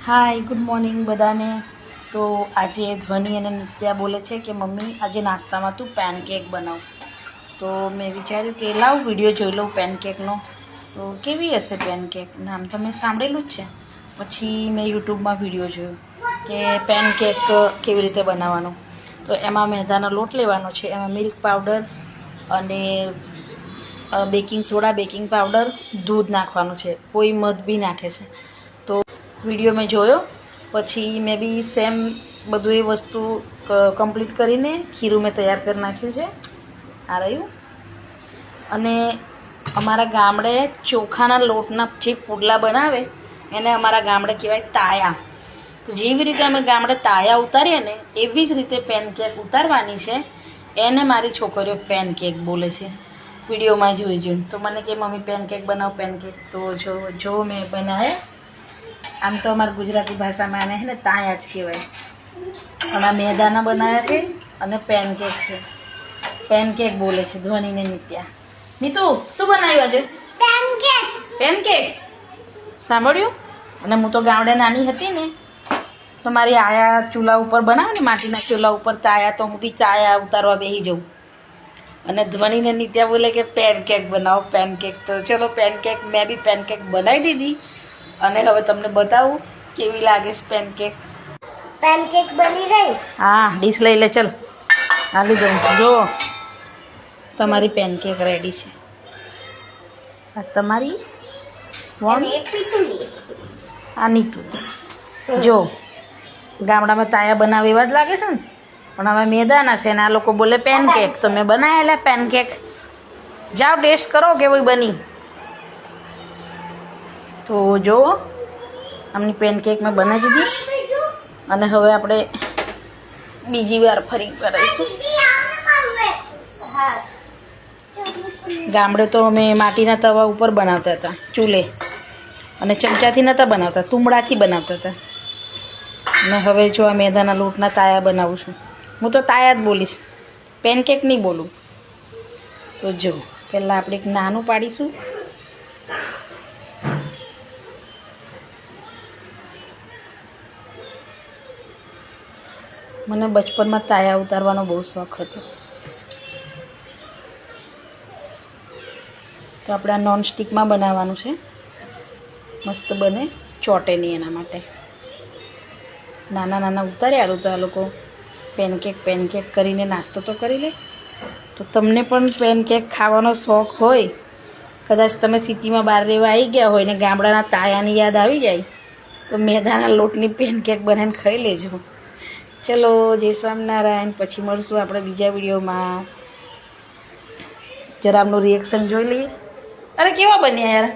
Hi good morning બધાને. તો આજે ધ્વનિ અને નિત્યા બોલે છે કે મમ્મી આજે નાસ્તામાં તું પેનકેક બનાવ. તો મેં વિચાર્યું કે લાવ વિડીયો જોઈ લઉં પેનકેકનો. તો કેવી હશે પેનકેક, નામ તો મેં સાંભળેલું જ છે. પછી મેં યુટ્યુબમાં વિડીયો જોયો કે પેનકેક કેવી રીતે બનાવવાનો. તો એમાં મેદાનો લોટ લેવાનો છે, એમાં મિલ્ક પાવડર અને બેકિંગ સોડા, બેકિંગ પાવડર, દૂધ નાખવાનું છે, કોઈ મધ બી નાખે છે. તો વિડીયો મેં જોયો, પછી મેં બી સેમ બધું એ વસ્તુ કમ્પ્લીટ કરીને ખીરું મેં તૈયાર કરી નાખ્યું છે. આ રહ્યું. અને અમારા ગામડે ચોખાના લોટના જે પુડલા બનાવે એને અમારા ગામડે કહેવાય તાયા. તો જેવી રીતે અમે ગામડે તાયા ઉતારીએ ને એવી જ રીતે પેનકેક ઉતારવાની છે. એને મારી છોકરીઓ પેનકેક બોલે છે વિડીયોમાં જોઈ જોઈને. તો મને કે મમ્મી પેનકેક બનાવ પેનકેક. તો જો મેં બનાવે. આમ તો અમારી ગુજરાતી ભાષામાં આને છે ને તાયા જ કહેવાય. પણ આ મેદાના બનાવ્યા છે અને પેનકેક છે. પેનકેક બોલે છે ધ્વનિને નિત્યા. નીતુ શું બનાવ્યું આજે? પેનકેક. પેનકેક સાંભળ્યું? અને હું તો ગામડે નાની હતી ને તો મારી આયા ચૂલા ઉપર બનાવે ને, માટીના ચૂલા ઉપર તાયા, તો હું બી તાયા ઉતારવા બેસી જાઉં. અને ધ્વનિને નિત્યા બોલે કે પેનકેક બનાવો પેનકેક. તો ચલો પેનકેક, મેં બી પેનકેક બનાવી દીધી. અને હવે તમને બતાવું કેવી લાગે છે પેનકેક. પેનકેક બની ગઈ. હા, ડીશ લઈ લે. ચલ હાલી દઉં. જો તમારી પેનકેક રેડી છે. આ તમારી આ નીતુ. જો ગામડામાં તાયા બનાવે એવા જ લાગે છે ને, પણ હવે મેદાના છે ને આ લોકો બોલે પેનકેક. તો મેં બનાવેલા પેનકેક. જાઓ ટેસ્ટ કરો કેવી બની. તો જો આમની પેનકેક મેં બનાવી દીધી. અને હવે આપણે બીજી વાર ફરી કરીશું. ગામડે તો અમે માટીના તવા ઉપર બનાવતા હતા, ચૂલે. અને ચમચાથી નહોતા બનાવતા, તુંબડાથી બનાવતા હતા. અને હવે જો આ મેદાના લોટના તાયા બનાવું છું. હું તો તાયા જ બોલીશ, પેનકેક નહીં બોલું. તો જો પહેલાં આપણે એક નાનું પાડીશું. મને બચપનમાં તાયા ઉતારવાનો બહુ શોખ હતો. તો આપણે આ નોનસ્ટિકમાં બનાવવાનું છે. મસ્ત બને, ચોટે નહીં એના માટે. નાના નાના ઉતાર્યા હારું તો આ લોકો પેનકેક કરીને નાસ્તો તો કરી લે. તો તમને પણ પેનકેક ખાવાનો શોખ હોય, કદાચ તમે સિટીમાં બહાર રહેવા આવી ગયા હોય ને ગામડાના તાયાની યાદ આવી જાય, તો મેદાના લોટની પેનકેક બનાવીને ખાઈ લેજો. ચલો જય સ્વામિનારાયણ. પછી મળશું આપણે બીજા વિડીયોમાં. જરા આમનું રિએક્શન જોઈ લઈએ. અરે કેવા બન્યા યાર?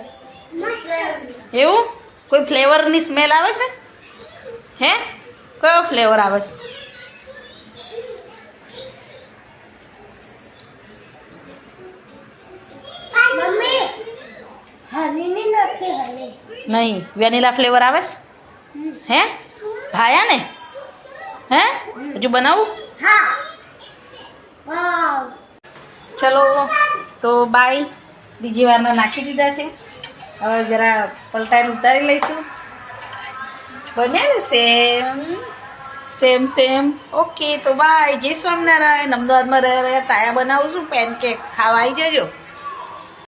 એવું? કોઈ ફ્લેવરની સ્મેલ આવે છે? હે? કયો ફ્લેવર આવે છે? નહીં, વેનીલા ફ્લેવર આવે છે? હે ભાયા ને? હે હજુ બનાવું? ચલો તો બાય. બીજી વારના નાખી દીધા છે. હવે જરા પલટાઈને ઉતારી લઈશું. બન્યા ને સેમ સેમ સેમ. ઓકે તો બાય. જય સ્વામિનારાયણ. અમદાવાદમાં રહ્યા તાયા બનાવું છું પેનકેક. ખાવા આવી જજો.